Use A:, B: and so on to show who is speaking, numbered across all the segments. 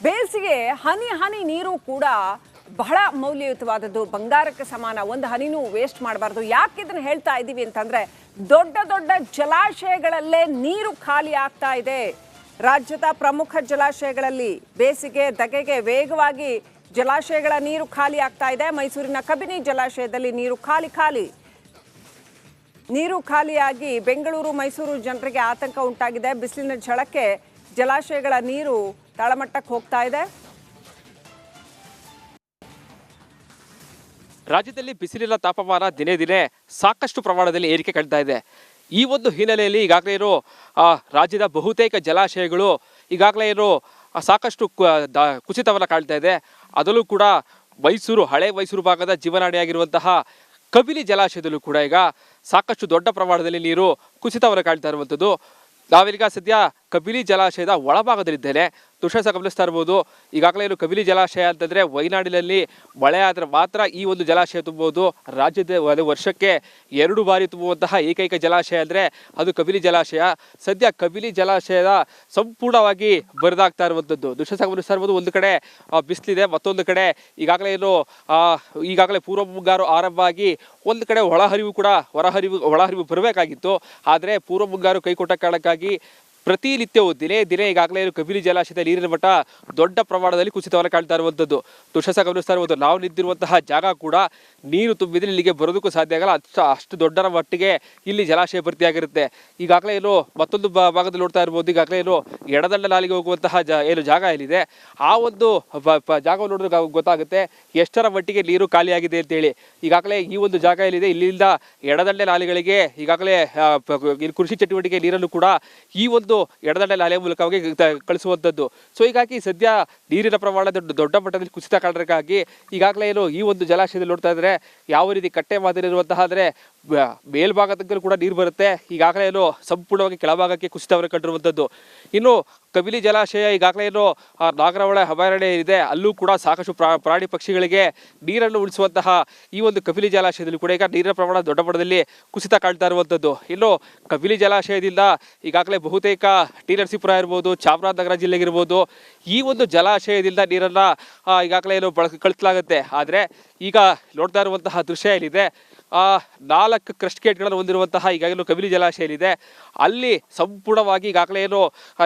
A: ಬೇಸಿಗೆ ಹನಿ ಹನಿ ನೀರು ಕೂಡ ಬಹಳ ಮೌಲ್ಯಯುತವಾದದ್ದು, ಬಂಗಾರಕ್ಕೆ ಸಮಾನ. ಒಂದು ಹನಿನೂ ವೇಸ್ಟ್ ಮಾಡಬಾರ್ದು. ಯಾಕೆ ಇದನ್ನ ಹೇಳ್ತಾ ಇದ್ದೀವಿ ಅಂತಂದ್ರೆ, ದೊಡ್ಡ ದೊಡ್ಡ ಜಲಾಶಯಗಳಲ್ಲೇ ನೀರು ಖಾಲಿ ಆಗ್ತಾ ಇದೆ. ರಾಜ್ಯದ ಪ್ರಮುಖ ಜಲಾಶಯಗಳಲ್ಲಿ ಬೇಸಿಗೆ ಧಗೆಗೆ ವೇಗವಾಗಿ ಜಲಾಶಯಗಳ ನೀರು ಖಾಲಿ ಆಗ್ತಾ ಇದೆ. ಮೈಸೂರಿನ ಕಬಿನಿ ಜಲಾಶಯದಲ್ಲಿ ನೀರು ಖಾಲಿಯಾಗಿ ಬೆಂಗಳೂರು ಮೈಸೂರು ಜನರಿಗೆ ಆತಂಕ ಉಂಟಾಗಿದೆ. ಬಿಸಿಲಿನ ಝಳಕ್ಕೆ ಜಲಾಶಯಗಳ ನೀರು ತಳಮಟ್ಟಕ್ಕೆ ಹೋಗ್ತಾ ಇದೆ.
B: ರಾಜ್ಯದಲ್ಲಿ ಬಿಸಿಲಿನ ತಾಪಮಾನ ದಿನೇ ದಿನೇ ಸಾಕಷ್ಟು ಪ್ರಮಾಣದಲ್ಲಿ ಏರಿಕೆ ಕಾಣ್ತಾ ಇದೆ. ಈ ಒಂದು ಹಿನ್ನೆಲೆಯಲ್ಲಿ ಈಗಾಗಲೇ ಇರೋ ರಾಜ್ಯದ ಬಹುತೇಕ ಜಲಾಶಯಗಳು ಈಗಾಗಲೇ ಇರೋ ಸಾಕಷ್ಟು ಕುಸಿತವನ್ನು ಕಾಣ್ತಾ ಇದೆ. ಅದರಲ್ಲೂ ಕೂಡ ಹಳೆ ಮೈಸೂರು ಭಾಗದ ಜೀವನಾಡಿಯಾಗಿರುವಂತಹ ಕಬಿನಿ ಜಲಾಶಯದಲ್ಲೂ ಕೂಡ ಈಗ ಸಾಕಷ್ಟು ದೊಡ್ಡ ಪ್ರಮಾಣದಲ್ಲಿ ನೀರು ಕುಸಿತವನ್ನು ಕಾಣ್ತಾ ಇರುವಂಥದ್ದು. ನಾವೀಗ ಸದ್ಯ ಕಬಿನಿ ಜಲಾಶಯದ ಒಳಭಾಗದಲ್ಲಿದ್ದೇನೆ. ದೃಶ್ಯ ಗಮನಿಸ್ತಾ ಇರ್ಬೋದು. ಈಗಾಗಲೇ ಕಬಿನಿ ಜಲಾಶಯ ಅಂತಂದರೆ ವಯನಾಡಿನಲ್ಲಿ ಮಳೆ ಆದರೆ ಮಾತ್ರ ಈ ಒಂದು ಜಲಾಶಯ ತುಂಬಬಹುದು. ರಾಜ್ಯದ ವರ್ಷಕ್ಕೆ 2 ಬಾರಿ ತುಂಬುವಂತಹ ಏಕೈಕ ಜಲಾಶಯ ಅಂದರೆ ಅದು ಕಬಿನಿ ಜಲಾಶಯ. ಸದ್ಯ ಕಬಿನಿ ಜಲಾಶಯದ ಸಂಪೂರ್ಣವಾಗಿ ಬರಿದಾಗ್ತಾ ಇರುವಂಥದ್ದು ದೃಶ್ಯ ಗಮನಿಸ್ತಾ ಇರ್ಬೋದು. ಒಂದು ಕಡೆ ಬಿಸಿಲಿದೆ, ಮತ್ತೊಂದು ಕಡೆ ಈಗಾಗಲೇ ಪೂರ್ವ ಮುಂಗಾರು ಆರಂಭ ಆಗಿ ಒಂದು ಕಡೆ ಒಳಹರಿವು ಬರಬೇಕಾಗಿತ್ತು. ಆದರೆ ಪೂರ್ವ ಮುಂಗಾರು ಕೈಕೊಟ್ಟ ಕಾರಣಕ್ಕಾಗಿ ಪ್ರತಿನಿತ್ಯವೂ ದಿನೇ ಈಗಾಗಲೇ ಕಬಿನಿ ಜಲಾಶಯದ ನೀರಿನ ಮಟ್ಟ ದೊಡ್ಡ ಪ್ರಮಾಣದಲ್ಲಿ ಕುಸಿತವನ್ನು ಕಾಣ್ತಾ ಇರುವಂಥದ್ದು ದೃಶ್ಯ ಗಮನಿಸ್ತಾ ಇರುವುದು. ನಾವು ನಿಂತಿರುವಂತಹ ಜಾಗ ಕೂಡ ನೀರು ತುಂಬಿದ್ರೆ ಇಲ್ಲಿಗೆ ಬರೋದಕ್ಕೂ ಸಾಧ್ಯ ಆಗಲ್ಲ. ಅಷ್ಟು ದೊಡ್ಡ ಮಟ್ಟಿಗೆ ಇಲ್ಲಿ ಜಲಾಶಯ ಭರ್ತಿಯಾಗಿರುತ್ತೆ. ಈಗಾಗಲೇ ಮತ್ತೊಂದು ಭಾಗದಲ್ಲಿ ನೋಡ್ತಾ ಇರ್ಬೋದು. ಈಗಾಗಲೇ ಎಡದಂಡ ನಾಲಿಗೆ ಹೋಗುವಂತಹ ಜಾಗ ಏನಿದೆ, ಆ ಒಂದು ಜಾಗವನ್ನು ನೋಡಿದ್ರೆ ಗೊತ್ತಾಗುತ್ತೆ ಎಷ್ಟರ ಮಟ್ಟಿಗೆ ನೀರು ಖಾಲಿಯಾಗಿದೆ ಅಂತೇಳಿ. ಈಗಾಗಲೇ ಈ ಒಂದು ಜಾಗ ಏನಿದೆ, ಇಲ್ಲಿಂದ ಎಡದಂಡೆ ನಾಲೆಗಳಿಗೆ ಈಗಾಗಲೇ ಕೃಷಿ ಚಟುವಟಿಕೆ ನೀರನ್ನು ಕೂಡ ಈ ಒಂದು ಎಡದಂಡೆ ನಾಲೆ ಮೂಲಕವಾಗಿ ಕಳಿಸುವಂಥದ್ದು. ಸೊ ಹೀಗಾಗಿ ಸದ್ಯ ನೀರಿನ ಪ್ರಮಾಣ ದೊಡ್ಡ ಮಟ್ಟದಲ್ಲಿ ಕುಸಿತ ಕಾರಣಕ್ಕಾಗಿ ಈಗಾಗಲೇ ಈ ಒಂದು ಜಲಾಶಯದಲ್ಲಿ ನೋಡ್ತಾ ಇದ್ರೆ ಯಾವ ರೀತಿ ಕಟ್ಟೆ ಮಾದರಿ ಇರುವಂತಹ ಅಂದರೆ ಮೇಲ್ಭಾಗ ತನಕ ಕೂಡ ನೀರು ಬರುತ್ತೆ. ಈಗಾಗಲೇ ಸಂಪೂರ್ಣವಾಗಿ ಕೆಳಭಾಗಕ್ಕೆ ಕುಸಿತವನ್ನು ಕಂಡಿರುವಂಥದ್ದು. ಇನ್ನು ಕಬಿನಿ ಜಲಾಶಯ ಈಗಾಗಲೇ ನಾಗರಹೊಳೆ ಅಭಯಾರಣ್ಯ ಇದೆ, ಅಲ್ಲೂ ಕೂಡ ಸಾಕಷ್ಟು ಪ್ರಾಣಿ ಪಕ್ಷಿಗಳಿಗೆ ನೀರನ್ನು ಉಳಿಸುವಂತಹ ಈ ಒಂದು ಕಬಿನಿ ಜಲಾಶಯದಲ್ಲಿ ಕೂಡ ಈಗ ನೀರಿನ ಪ್ರಮಾಣ ದೊಡ್ಡ ಮಟ್ಟದಲ್ಲಿ ಕುಸಿತ ಕಾಣ್ತಾ ಇರುವಂಥದ್ದು. ಇನ್ನು ಕಬಿನಿ ಜಲಾಶಯದಿಂದ ಈಗಾಗಲೇ ಬಹುತೇಕ ಟಿ ನರಸೀಪುರ ಇರ್ಬೋದು, ಚಾಮರಾಜನಗರ ಜಿಲ್ಲೆಗಿರ್ಬೋದು, ಈ ಒಂದು ಜಲಾಶಯದಿಂದ ನೀರನ್ನು ಈಗಾಗಲೇ ಕಳಿಸಲಾಗುತ್ತೆ. ಆದರೆ ಈಗ ನೋಡ್ತಾ ಇರುವಂತಹ ದೃಶ್ಯ ಏನಿದೆ, 4 ಕ್ರಸ್ಟ್ ಗೇಟ್ಗಳನ್ನು ಹೊಂದಿರುವಂತಹ ಈಗಾಗಲೇ ಕಬಿನಿ ಜಲಾಶಯ ಏನಿದೆ, ಅಲ್ಲಿ ಸಂಪೂರ್ಣವಾಗಿ ಈಗಾಗಲೇ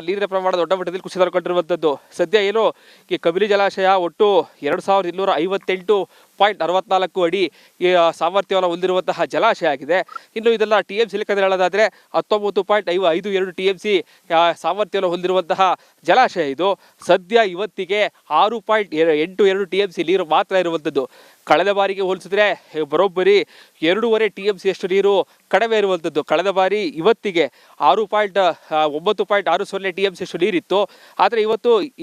B: ನೀರಿನ ಪ್ರಮಾಣ ದೊಡ್ಡ ಮಟ್ಟದಲ್ಲಿ ಕುಸಿತ ಕಂಡಿರುವಂಥದ್ದು. ಸದ್ಯ ಈ ಕಬಿನಿ ಜಲಾಶಯ ಒಟ್ಟು 2258.64 ಅಡಿ ಸಾಮರ್ಥ್ಯವನ್ನು ಹೊಂದಿರುವಂತಹ ಜಲಾಶಯ ಆಗಿದೆ. ಇನ್ನು ಇದೆಲ್ಲ TMC ಲೆಕ್ಕದಲ್ಲಿ ಹೇಳೋದಾದರೆ 19.52 TMC ಸಾಮರ್ಥ್ಯವನ್ನು ಹೊಂದಿರುವಂತಹ ಜಲಾಶಯ ಇದು. ಸದ್ಯ ಇವತ್ತಿಗೆ 6.82 TMC ನೀರು ಮಾತ್ರ ಇರುವಂಥದ್ದು. ಕಳೆದ ಬಾರಿಗೆ ಹೋಲಿಸಿದ್ರೆ ಬರೋಬ್ಬರಿ 2.5 TMC ಅಷ್ಟು ನೀರು ಕಡಿಮೆ ಇರುವಂಥದ್ದು. ಕಳೆದ ಬಾರಿ ಇವತ್ತಿಗೆ 9.60 TMC ಅಷ್ಟು ನೀರಿತ್ತು. ಆದರೆ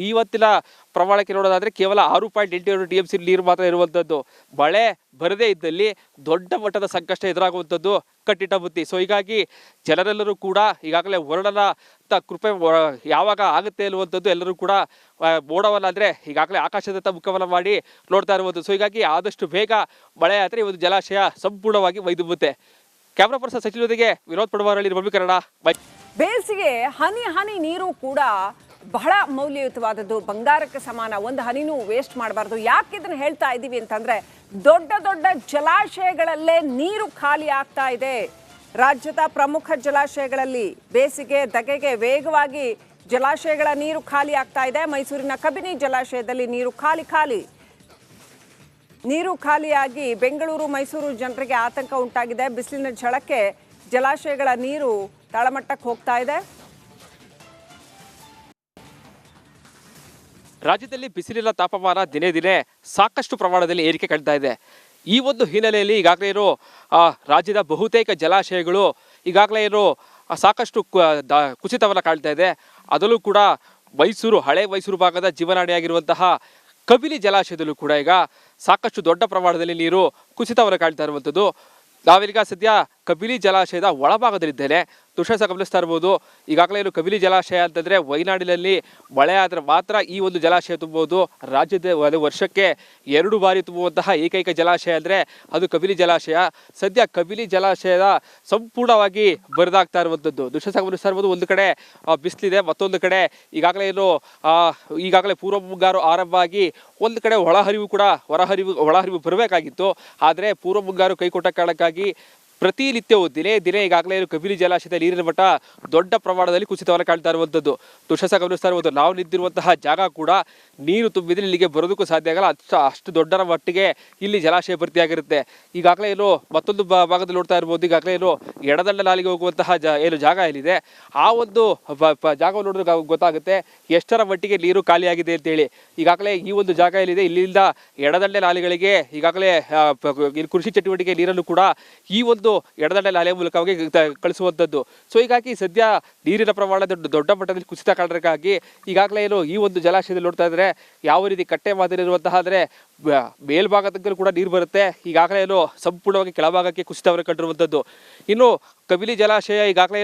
B: ಇವತ್ತಿನ ಪ್ರಮಾಣಕ್ಕೆ ನೋಡೋದಾದರೆ ಕೇವಲ 6.82 TMC ನೀರು ಮಾತ್ರ ಇರುವಂಥದ್ದು. ಮಳೆ ಬರದೇ ಇದ್ದಲ್ಲಿ ದೊಡ್ಡ ಮಟ್ಟದ ಸಂಕಷ್ಟ ಎದುರಾಗುವಂಥದ್ದು ಕಟ್ಟಿಟ್ಟ ಬುತ್ತಿ. ಸೊ ಹೀಗಾಗಿ ಜನರೆಲ್ಲರೂ ಕೂಡ ಈಗಾಗಲೇ ವರುಣನ ಕೃಪೆ ಯಾವಾಗ ಆಗುತ್ತೆ ಅನ್ನುವಂಥದ್ದು ಎಲ್ಲರೂ ಕೂಡ ಮೋಡವನ್ನ ಅಂದರೆ ಈಗಾಗಲೇ ಆಕಾಶದತ್ತ ಮುಖವನ್ನು ಮಾಡಿ ನೋಡ್ತಾ ಇರುವುದು. ಸೊ ಹೀಗಾಗಿ ಆದಷ್ಟು ಬೇಗ ಮಳೆ ಆದರೆ ಈ ಒಂದು ಜಲಾಶಯ ಸಂಪೂರ್ಣವಾಗಿ ವೈದುಂಬುತ್ತೆ. ಕ್ಯಾಮ್ರಾ ಪರ್ಸನ್ ಸಚಿನ್ ಜೊತೆಗೆ ವಿನೋದ್ ಪಡವಾರಳ್ಳಿ, ರಿಪಬ್ಲಿಕ್ ಕನ್ನಡ.
A: ಬೇಸಿಗೆ ಹನಿ ಹನಿ ನೀರು ಕೂಡ ಬಹಳ ಮೌಲ್ಯಯುತವಾದದ್ದು, ಬಂಗಾರಕ್ಕೆ ಸಮಾನ. ಒಂದು ಹನಿನೂ ವೇಸ್ಟ್ ಮಾಡಬಾರ್ದು. ಯಾಕೆ ಇದನ್ನ ಹೇಳ್ತಾ ಇದ್ದೀವಿ ಅಂತಂದ್ರೆ, ದೊಡ್ಡ ದೊಡ್ಡ ಜಲಾಶಯಗಳಲ್ಲೇ ನೀರು ಖಾಲಿ ಆಗ್ತಾ ಇದೆ. ರಾಜ್ಯದ ಪ್ರಮುಖ ಜಲಾಶಯಗಳಲ್ಲಿ ಬೇಸಿಗೆ ಧಗೆಗೆ ವೇಗವಾಗಿ ಜಲಾಶಯಗಳ ನೀರು ಖಾಲಿ ಆಗ್ತಾ ಇದೆ. ಮೈಸೂರಿನ ಕಬಿನಿ ಜಲಾಶಯದಲ್ಲಿ ನೀರು ಖಾಲಿಯಾಗಿ ಬೆಂಗಳೂರು ಮೈಸೂರು ಜನರಿಗೆ ಆತಂಕ ಉಂಟಾಗಿದೆ. ಬಿಸಿಲಿನ ಝಳಕ್ಕೆ ಜಲಾಶಯಗಳ ನೀರು ತಳಮಟ್ಟಕ್ಕೆ ಹೋಗ್ತಾ ಇದೆ.
B: ರಾಜ್ಯದಲ್ಲಿ ಬಿಸಿಲಿನ ತಾಪಮಾನ ದಿನೇ ದಿನೇ ಸಾಕಷ್ಟು ಪ್ರಮಾಣದಲ್ಲಿ ಏರಿಕೆ ಕಾಣ್ತಾ ಇದೆ. ಈ ಒಂದು ಹಿನ್ನೆಲೆಯಲ್ಲಿ ಈಗಾಗಲೇ ರಾಜ್ಯದ ಬಹುತೇಕ ಜಲಾಶಯಗಳು ಈಗಾಗಲೇ ಸಾಕಷ್ಟು ಕುಸಿತವನ್ನು ಕಾಣ್ತಾ ಇದೆ. ಅದರಲ್ಲೂ ಕೂಡ ಹಳೆ ಮೈಸೂರು ಭಾಗದ ಜೀವನಾಡಿಯಾಗಿರುವಂತಹ ಕಬಿನಿ ಜಲಾಶಯದಲ್ಲೂ ಕೂಡ ಈಗ ಸಾಕಷ್ಟು ದೊಡ್ಡ ಪ್ರಮಾಣದಲ್ಲಿ ನೀರು ಕುಸಿತವನ್ನು ಕಾಣ್ತಾ ಇರುವಂಥದ್ದು. ನಾವೀಗ ಸದ್ಯ ಕಬಿನಿ ಜಲಾಶಯದ ಒಳಭಾಗದಲ್ಲಿದ್ದೇನೆ. ದೃಶ್ಯ ಗಮನಿಸ್ತಾ ಇರ್ಬೋದು. ಈಗಾಗಲೇ ಏನು ಕಬಿನಿ ಜಲಾಶಯ ಅಂತಂದರೆ ವಯನಾಡಿನಲ್ಲಿ ಮಳೆ ಆದರೆ ಮಾತ್ರ ಈ ಒಂದು ಜಲಾಶಯ ತುಂಬಬಹುದು. ರಾಜ್ಯದ ವರ್ಷಕ್ಕೆ 2 ಬಾರಿ ತುಂಬುವಂತಹ ಏಕೈಕ ಜಲಾಶಯ ಅಂದರೆ ಅದು ಕಬಿನಿ ಜಲಾಶಯ. ಸದ್ಯ ಕಬಿನಿ ಜಲಾಶಯದ ಸಂಪೂರ್ಣವಾಗಿ ಬರಿದಾಗ್ತಾ ಇರುವಂಥದ್ದು ದೃಶ್ಯ ಗಮನಿಸ್ತಾ ಇರ್ಬೋದು. ಒಂದು ಕಡೆ ಬಿಸಿಲಿದೆ, ಮತ್ತೊಂದು ಕಡೆ ಈಗಾಗಲೇ ಪೂರ್ವ ಮುಂಗಾರು ಆರಂಭ ಆಗಿ ಒಂದು ಕಡೆ ಒಳಹರಿವು ಬರಬೇಕಾಗಿತ್ತು. ಆದರೆ ಪೂರ್ವ ಮುಂಗಾರು ಕೈಕೊಟ್ಟ ಕಾರಣಕ್ಕಾಗಿ ಪ್ರತಿನಿತ್ಯವೂ ದಿನೇ ಈಗಾಗಲೇ ಕಬಿನಿ ಜಲಾಶಯದ ನೀರಿನ ಮಟ್ಟ ದೊಡ್ಡ ಪ್ರಮಾಣದಲ್ಲಿ ಕುಸಿತವನ್ನು ಕಾಣ್ತಾ ಇರುವಂಥದ್ದು ದೃಶ್ಯ ಗಮನಿಸ್ತಾ ಇರುವುದು. ನಾವು ನಿಂತಿರುವಂತಹ ಜಾಗ ಕೂಡ ನೀರು ತುಂಬಿದ್ರೆ ಇಲ್ಲಿಗೆ ಬರೋದಕ್ಕೂ ಸಾಧ್ಯ ಆಗಲ್ಲ. ಅಷ್ಟು ದೊಡ್ಡರ ಮಟ್ಟಿಗೆ ಇಲ್ಲಿ ಜಲಾಶಯ ಭರ್ತಿಯಾಗಿರುತ್ತೆ. ಈಗಾಗಲೇ ಮತ್ತೊಂದು ಭಾಗದಲ್ಲಿ ನೋಡ್ತಾ ಇರ್ಬೋದು. ಈಗಾಗಲೇ ಎಡದಂಡ ನಾಲಿಗೆ ಹೋಗುವಂತಹ ಜಾಗ ಏನಿದೆ ಆ ಒಂದು ಜಾಗವನ್ನು ನೋಡಿದ್ರೆ ಗೊತ್ತಾಗುತ್ತೆ ಎಷ್ಟರ ಮಟ್ಟಿಗೆ ನೀರು ಖಾಲಿಯಾಗಿದೆ ಅಂತೇಳಿ. ಈಗಾಗಲೇ ಈ ಒಂದು ಜಾಗ ಏನಿದೆ ಇಲ್ಲಿಂದ ಎಡದಂಡೆ ನಾಲೆಗಳಿಗೆ ಈಗಾಗಲೇ ಕೃಷಿ ಚಟುವಟಿಕೆ ನೀರನ್ನು ಕೂಡ ಈ ಒಂದು ಎಡದಂಡೆ ನಾಲೆಯ ಮೂಲಕವಾಗಿ ಕಳಿಸುವಂಥದ್ದು. ಸೊ ಹೀಗಾಗಿ ಸದ್ಯ ನೀರಿನ ಪ್ರಮಾಣ ದೊಡ್ಡ ಮಟ್ಟದಲ್ಲಿ ಕುಸಿತ ಕಾರಣಕ್ಕಾಗಿ ಈಗಾಗಲೇ ಈ ಒಂದು ಜಲಾಶಯದಲ್ಲಿ ನೋಡ್ತಾ ಇದ್ರೆ ಯಾವ ರೀತಿ ಕಟ್ಟೆ ಮಾದರಿ ಇರುವಂತಹ ಅಂದರೆ ಮೇಲ್ಭಾಗದಕ್ಕೂ ಕೂಡ ನೀರು ಬರುತ್ತೆ. ಈಗಾಗಲೇ ಸಂಪೂರ್ಣವಾಗಿ ಕೆಳಭಾಗಕ್ಕೆ ಕುಸಿತವನ್ನು ಕಂಡಿರುವಂಥದ್ದು. ಇನ್ನು ಕಬಿನಿ ಜಲಾಶಯ ಈಗಾಗಲೇ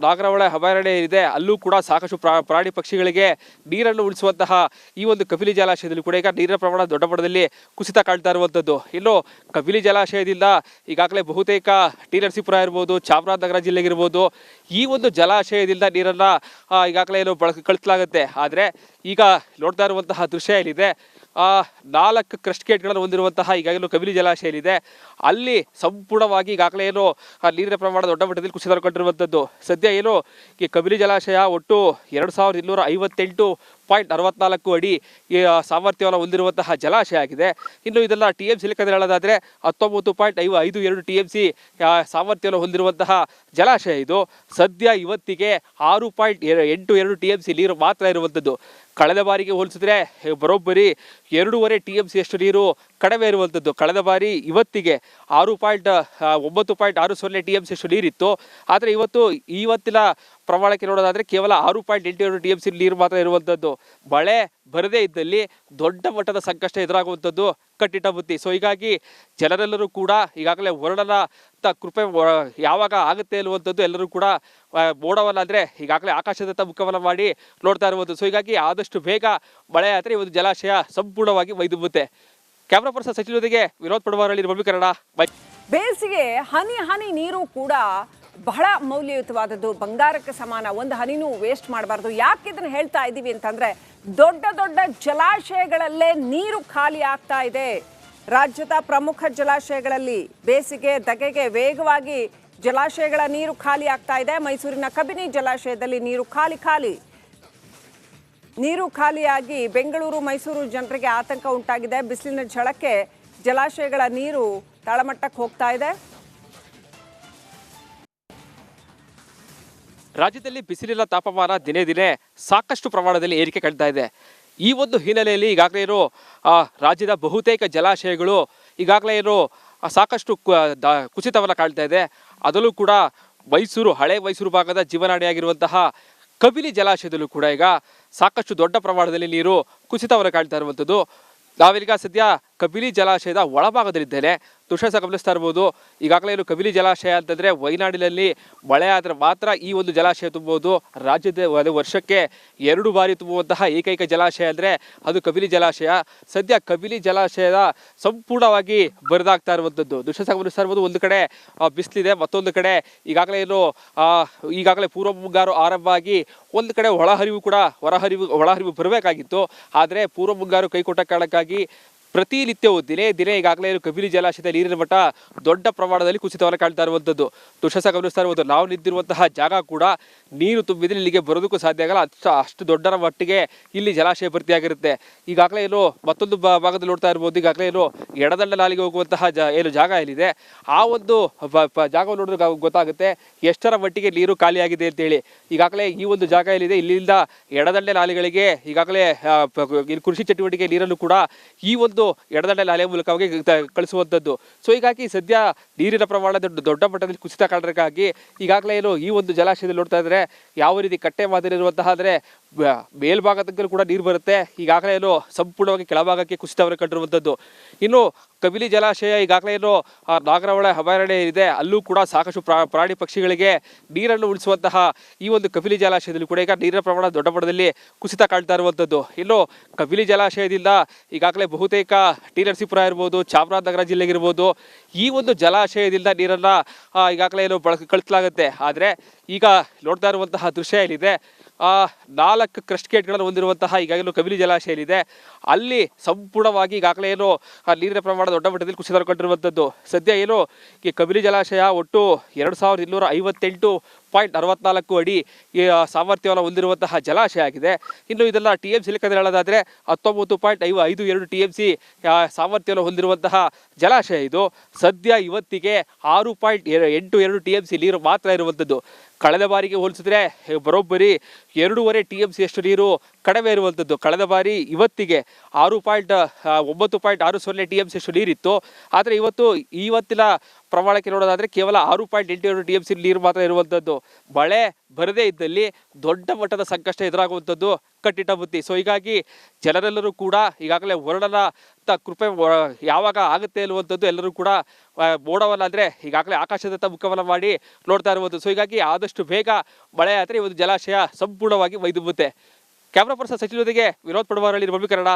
B: ನಾಗರಹೊಳೆ ಅಭಯಾರಣ್ಯ ಇದೆ, ಅಲ್ಲೂ ಕೂಡ ಸಾಕಷ್ಟು ಪ್ರಾಣಿ ಪಕ್ಷಿಗಳಿಗೆ ನೀರನ್ನು ಉಳಿಸುವಂತಹ ಈ ಒಂದು ಕಬಿನಿ ಜಲಾಶಯದಲ್ಲಿ ಕೂಡ ಈಗ ನೀರಿನ ಪ್ರಮಾಣ ದೊಡ್ಡ ಮಟ್ಟದಲ್ಲಿ ಕುಸಿತ ಕಾಣ್ತಾ ಇರುವಂಥದ್ದು. ಇನ್ನು ಕಬಿನಿ ಜಲಾಶಯದಿಂದ ಈಗಾಗಲೇ ಬಹುತೇಕ ಟಿ ನರಸೀಪುರ ಇರ್ಬೋದು, ಚಾಮರಾಜನಗರ ಜಿಲ್ಲೆಗಿರ್ಬೋದು ಈ ಒಂದು ಜಲಾಶಯದಿಂದ ನೀರನ್ನು ಈಗಾಗಲೇ ಕಳಿಸಲಾಗುತ್ತೆ. ಆದರೆ ಈಗ ನೋಡ್ತಾ ಇರುವಂತಹ ದೃಶ್ಯ ಏನಿದೆ 4 ಕ್ರಸ್ಟ್ ಗೇಟ್ಗಳನ್ನು ಹೊಂದಿರುವಂತಹ ಈಗಾಗಲೇ ಕಬಿನಿ ಜಲಾಶಯ ಏನಿದೆ ಅಲ್ಲಿ ಸಂಪೂರ್ಣವಾಗಿ ಈಗಾಗಲೇ ನೀರಿನ ಪ್ರಮಾಣ ದೊಡ್ಡ ಮಟ್ಟದಲ್ಲಿ ಕುಸಿತ ಕಂಡಿರುವಂಥದ್ದು. ಸದ್ಯ ಈ ಕಬಿನಿ ಜಲಾಶಯ ಒಟ್ಟು 2258.64 ಅಡಿ ಸಾಮರ್ಥ್ಯವನ್ನು ಹೊಂದಿರುವಂತಹ ಜಲಾಶಯ ಆಗಿದೆ. ಇನ್ನು ಇದನ್ನು TMC ಲೆಕ್ಕದಲ್ಲಿ ಹೇಳೋದಾದರೆ 19.52 TMC ಸಾಮರ್ಥ್ಯವನ್ನು ಹೊಂದಿರುವಂತಹ ಜಲಾಶಯ ಇದು. ಸದ್ಯ ಇವತ್ತಿಗೆ 6.82 TMC ನೀರು ಮಾತ್ರ ಇರುವಂಥದ್ದು. ಕಳೆದ ಬಾರಿಗೆ ಹೋಲಿಸಿದ್ರೆ ಬರೋಬ್ಬರಿ 2.5 TMC ಅಷ್ಟು ನೀರು ಕಡಿಮೆ ಇರುವಂಥದ್ದು. ಕಳೆದ ಬಾರಿ ಇವತ್ತಿಗೆ 9.60 TMC ಅಷ್ಟು ನೀರಿತ್ತು. ಆದರೆ ಇವತ್ತಿನ ಪ್ರಮಾಣಕ್ಕೆ ನೋಡೋದಾದರೆ ಕೇವಲ 6.82 TMC ನೀರು ಮಾತ್ರ ಇರುವಂಥದ್ದು. ಮಳೆ ಬರದೇ ಇದ್ದಲ್ಲಿ ದೊಡ್ಡ ಮಟ್ಟದ ಸಂಕಷ್ಟ ಎದುರಾಗುವಂಥದ್ದು ಕಟ್ಟಿಟ್ಟ ಬುತ್ತಿ. ಸೊ ಹೀಗಾಗಿ ಜನರೆಲ್ಲರೂ ಕೂಡ ಈಗಾಗಲೇ ವರ್ಣನ ಕೃಪೆ ಯಾವಾಗ ಆಗುತ್ತೆ ಅನ್ನುವಂಥದ್ದು ಎಲ್ಲರೂ ಕೂಡ ಮೋಡವನ್ನು ಅಂದರೆ ಈಗಾಗಲೇ ಆಕಾಶದತ್ತ ಮುಖವನ್ನು ಮಾಡಿ ನೋಡ್ತಾ ಇರುವಂಥದ್ದು. ಸೊ ಹೀಗಾಗಿ ಆದಷ್ಟು ಬೇಗ ಮಳೆ ಆದರೆ ಈ ಒಂದು ಜಲಾಶಯ ಸಂಪೂರ್ಣವಾಗಿ ಮೈದುಂಬುತ್ತೆ. ಕ್ಯಾಮ್ರಾ ಪರ್ಸನ್ ಸಚಿನ್ ಜೊತೆಗೆ ವಿನೋದ್ ಪಡವಾರಳ್ಳಿ, ರಿಪಬ್ಲಿಕ್ ಕನ್ನಡ.
A: ಬೇಸಿಗೆ ಹನಿ ನೀರು ಕೂಡ ಬಹಳ ಮೌಲ್ಯಯುತವಾದದ್ದು, ಬಂಗಾರಕ್ಕೆ ಸಮಾನ. ಒಂದು ಹನಿನೂ ವೇಸ್ಟ್ ಮಾಡಬಾರ್ದು. ಯಾಕೆ ಇದನ್ನು ಹೇಳ್ತಾ ಇದ್ದೀವಿ ಅಂತಂದ್ರೆ ದೊಡ್ಡ ದೊಡ್ಡ ಜಲಾಶಯಗಳಲ್ಲೇ ನೀರು ಖಾಲಿ ಆಗ್ತಾ ಇದೆ. ರಾಜ್ಯದ ಪ್ರಮುಖ ಜಲಾಶಯಗಳಲ್ಲಿ ಬೇಸಿಗೆ ಧಗೆಗೆ ವೇಗವಾಗಿ ಜಲಾಶಯಗಳ ನೀರು ಖಾಲಿ ಆಗ್ತಾ ಇದೆ. ಮೈಸೂರಿನ ಕಬಿನಿ ಜಲಾಶಯದಲ್ಲಿ ನೀರು ಖಾಲಿಯಾಗಿ ಬೆಂಗಳೂರು ಮೈಸೂರು ಜನರಿಗೆ ಆತಂಕ ಉಂಟಾಗಿದೆ. ಬಿಸಿಲಿನ ಝಳಕ್ಕೆ ಜಲಾಶಯಗಳ ನೀರು ತಳಮಟ್ಟಕ್ಕೆ ಹೋಗ್ತಾ ಇದೆ.
B: ರಾಜ್ಯದಲ್ಲಿ ಬಿಸಿಲಿನ ತಾಪಮಾನ ದಿನೇ ಸಾಕಷ್ಟು ಪ್ರಮಾಣದಲ್ಲಿ ಏರಿಕೆ ಕಾಣ್ತಾ ಇದೆ. ಈ ಒಂದು ಹಿನ್ನೆಲೆಯಲ್ಲಿ ಈಗಾಗಲೇ ರಾಜ್ಯದ ಬಹುತೇಕ ಜಲಾಶಯಗಳು ಈಗಾಗಲೇ ಸಾಕಷ್ಟು ಕುಸಿತವನ್ನು ಕಾಣ್ತಾ ಇದೆ. ಅದರಲ್ಲೂ ಕೂಡ ಹಳೆ ಮೈಸೂರು ಭಾಗದ ಜೀವನಾಡಿಯಾಗಿರುವಂತಹ ಕಬಿನಿ ಜಲಾಶಯದಲ್ಲೂ ಕೂಡ ಈಗ ಸಾಕಷ್ಟು ದೊಡ್ಡ ಪ್ರಮಾಣದಲ್ಲಿ ನೀರು ಕುಸಿತವನ್ನು ಕಾಣ್ತಾ ಇರುವಂಥದ್ದು. ನಾವೀಗ ಸದ್ಯ ಕಬಿನಿ ಜಲಾಶಯದ ಒಳಭಾಗದಲ್ಲಿದ್ದೇನೆ. ದೃಶ್ಯ ಗಮನಿಸ್ತಾ ಇರ್ಬೋದು. ಈಗಾಗಲೇ ಕಬಿನಿ ಜಲಾಶಯ ಅಂತಂದರೆ ವಯನಾಡಿನಲ್ಲಿ ಮಳೆ ಆದರೆ ಮಾತ್ರ ಈ ಒಂದು ಜಲಾಶಯ ತುಂಬಬಹುದು. ರಾಜ್ಯದ ವರ್ಷಕ್ಕೆ 2 ಬಾರಿ ತುಂಬುವಂತಹ ಏಕೈಕ ಜಲಾಶಯ ಅಂದರೆ ಅದು ಕಬಿನಿ ಜಲಾಶಯ. ಸದ್ಯ ಕಬಿನಿ ಜಲಾಶಯದ ಸಂಪೂರ್ಣವಾಗಿ ಬರಿದಾಗ್ತಾ ಇರುವಂಥದ್ದು ದೃಶ್ಯ ಗಮನಿಸ್ತಾ ಇರ್ಬೋದು. ಒಂದು ಕಡೆ ಬಿಸಿಲಿದೆ, ಮತ್ತೊಂದು ಕಡೆ ಈಗಾಗಲೇ ಪೂರ್ವ ಮುಂಗಾರು ಆರಂಭ ಆಗಿ ಒಂದು ಕಡೆ ಒಳಹರಿವು ಬರಬೇಕಾಗಿತ್ತು. ಆದರೆ ಪೂರ್ವ ಮುಂಗಾರು ಕೈಕೊಟ್ಟ ಕಾರಣಕ್ಕಾಗಿ ಪ್ರತಿನಿತ್ಯವೂ ದಿನೇ ಈಗಾಗಲೇ ಕಬಿನಿ ಜಲಾಶಯದ ನೀರಿನ ಮಟ್ಟ ದೊಡ್ಡ ಪ್ರಮಾಣದಲ್ಲಿ ಕುಸಿತವನ್ನು ಕಾಣ್ತಾ ಇರುವಂಥದ್ದು ದೃಶ್ಯ ಗಮನಿಸ್ತಾ ಇರ್ಬೋದು. ನಾವು ನಿಂತಿರುವಂತಹ ಜಾಗ ಕೂಡ ನೀರು ತುಂಬಿದ್ರೆ ಇಲ್ಲಿಗೆ ಬರೋದಕ್ಕೂ ಸಾಧ್ಯ ಆಗಲ್ಲ. ಅಷ್ಟು ದೊಡ್ಡರ ಮಟ್ಟಿಗೆ ಇಲ್ಲಿ ಜಲಾಶಯ ಭರ್ತಿಯಾಗಿರುತ್ತೆ. ಈಗಾಗಲೇ ಮತ್ತೊಂದು ಭಾಗದಲ್ಲಿ ನೋಡ್ತಾ ಇರ್ಬೋದು. ಈಗಾಗಲೇ ಎಡದಂಡ ನಾಲಿಗೆ ಹೋಗುವಂತಹ ಜಾಗ ಏನಿದೆ ಆ ಒಂದು ಜಾಗವನ್ನು ನೋಡಿದ್ರೆ ಗೊತ್ತಾಗುತ್ತೆ ಎಷ್ಟರ ಮಟ್ಟಿಗೆ ನೀರು ಖಾಲಿಯಾಗಿದೆ ಅಂತೇಳಿ. ಈಗಾಗಲೇ ಈ ಒಂದು ಜಾಗ ಏನಿದೆ ಇಲ್ಲಿಂದ ಎಡದಂಡೆ ನಾಲೆಗಳಿಗೆ ಈಗಾಗಲೇ ಕೃಷಿ ಚಟುವಟಿಕೆ ನೀರನ್ನು ಕೂಡ ಈ ಒಂದು ಎಡದಂಡೆ ನಾಲೆಯ ಮೂಲಕವಾಗಿ ಕಳಿಸುವಂಥದ್ದು. ಸೊ ಹೀಗಾಗಿ ಸದ್ಯ ನೀರಿನ ಪ್ರಮಾಣ ದೊಡ್ಡ ಮಟ್ಟದಲ್ಲಿ ಕುಸಿತ ಕಾರಣಕ್ಕಾಗಿ ಈಗಾಗಲೇ ಈ ಒಂದು ಜಲಾಶಯದಲ್ಲಿ ನೋಡ್ತಾ ಇದ್ರೆ ಯಾವ ರೀತಿ ಕಟ್ಟೆ ಮಾದರಿ ಇರುವಂತಹ ಅಂದರೆ ಮೇಲ್ಭಾಗದಲ್ಲಿ ಕೂಡ ನೀರು ಬರುತ್ತೆ. ಈಗಾಗಲೇ ಏನು ಸಂಪೂರ್ಣವಾಗಿ ಕೆಳಭಾಗಕ್ಕೆ ಕುಸಿತವನ್ನು ಕಂಡಿರುವಂಥದ್ದು. ಇನ್ನು ಕಬಿನಿ ಜಲಾಶಯ ಈಗಾಗಲೇ ಏನು ನಾಗರಹೊಳೆ ಅಭಯಾರಣ್ಯ ಇದೆ, ಅಲ್ಲೂ ಕೂಡ ಸಾಕಷ್ಟು ಪ್ರಾಣಿ ಪಕ್ಷಿಗಳಿಗೆ ನೀರನ್ನು ಉಳಿಸುವಂತಹ ಈ ಒಂದು ಕಬಿನಿ ಜಲಾಶಯದಲ್ಲಿ ಕೂಡ ಈಗ ನೀರಿನ ಪ್ರಮಾಣ ದೊಡ್ಡ ಮಟ್ಟದಲ್ಲಿ ಕುಸಿತ ಕಾಣ್ತಾ ಇರುವಂಥದ್ದು. ಇನ್ನು ಕಬಿನಿ ಜಲಾಶಯದಿಂದ ಈಗಾಗಲೇ ಬಹುತೇಕ ಟಿ ನರಸೀಪುರ ಇರ್ಬೋದು, ಚಾಮರಾಜನಗರ ಜಿಲ್ಲೆಗಿರ್ಬೋದು, ಈ ಒಂದು ಜಲಾಶಯದಿಂದ ನೀರನ್ನು ಈಗಾಗಲೇ ಏನು ಕಳಿಸಲಾಗುತ್ತೆ. ಆದರೆ ಈಗ ನೋಡ್ತಾ ಇರುವಂತಹ ದೃಶ್ಯ ಏನಿದೆ, 4 ಕ್ರಸ್ಟ್ ಗೇಟ್ಗಳನ್ನು ಹೊಂದಿರುವಂತಹ ಈಗಾಗಲೇ ಕಬಿನಿ ಜಲಾಶಯ ಇದೆ, ಅಲ್ಲಿ ಸಂಪೂರ್ಣವಾಗಿ ಈಗಾಗಲೇ ಏನು ನೀರಿನ ಪ್ರಮಾಣ ದೊಡ್ಡ ಮಟ್ಟದಲ್ಲಿ ಕುಸಿತ ಕಂಡಿರುವಂಥದ್ದು. ಸದ್ಯ ಏನು ಈ ಕಬಿನಿ ಜಲಾಶಯ ಒಟ್ಟು 2258.64 ಅಡಿ ಈ ಸಾಮರ್ಥ್ಯವನ್ನು ಹೊಂದಿರುವಂತಹ ಜಲಾಶಯ ಆಗಿದೆ. ಇನ್ನು ಇದನ್ನು TMC ಲೆಕ್ಕದಲ್ಲಿ ಹೇಳೋದಾದರೆ 19.52 TMC ಸಾಮರ್ಥ್ಯವನ್ನು ಹೊಂದಿರುವಂತಹ ಜಲಾಶಯ ಇದು. ಸದ್ಯ ಇವತ್ತಿಗೆ 6.82 TMC ನೀರು ಮಾತ್ರ ಇರುವಂಥದ್ದು. ಕಳೆದ ಬಾರಿಗೆ ಹೋಲಿಸಿದ್ರೆ ಬರೋಬ್ಬರಿ 2.5 TMC ಅಷ್ಟು ನೀರು ಕಡಿಮೆ ಇರುವಂಥದ್ದು. ಕಳೆದ ಬಾರಿ ಇವತ್ತಿಗೆ 9.60 TMC ಅಷ್ಟು ನೀರಿತ್ತು. ಆದರೆ ಇವತ್ತಿನ ಪ್ರಮಾಣಕ್ಕೆ ನೋಡೋದಾದರೆ ಕೇವಲ 6.82 TMC ನೀರು ಮಾತ್ರ ಇರುವಂಥದ್ದು. ಮಳೆ ಬರದೇ ಇದ್ದಲ್ಲಿ ದೊಡ್ಡ ಮಟ್ಟದ ಸಂಕಷ್ಟ ಎದುರಾಗುವಂಥದ್ದು ಕಟ್ಟಿಟ್ಟ ಬುತ್ತಿ. ಸೊ ಹೀಗಾಗಿ ಜನರೆಲ್ಲರೂ ಕೂಡ ಈಗಾಗಲೇ ವರುಣನ ಕೃಪೆ ಯಾವಾಗ ಆಗುತ್ತೆ ಅನ್ನುವಂಥದ್ದು ಎಲ್ಲರೂ ಕೂಡ ಮೋಡವನ್ನು ಅಂದರೆ ಈಗಾಗಲೇ ಆಕಾಶದತ್ತ ಮುಖವನ್ನು ಮಾಡಿ ನೋಡ್ತಾ ಇರುವಂಥದ್ದು. ಸೊ ಹೀಗಾಗಿ ಆದಷ್ಟು ಬೇಗ ಮಳೆ ಆದರೆ ಈ ಒಂದು ಜಲಾಶಯ ಸಂಪೂರ್ಣವಾಗಿ ವೈದುಂಬುತ್ತೆ. ಕ್ಯಾಮ್ರಾ ಪರ್ಸನ್ ಸಚಿನ್ ಜೊತೆಗೆ ವಿನೋದ್ ಪಡವಾರಳ್ಳಿ, ರಿಪಬ್ಲಿಕ್ ಕನ್ನಡ.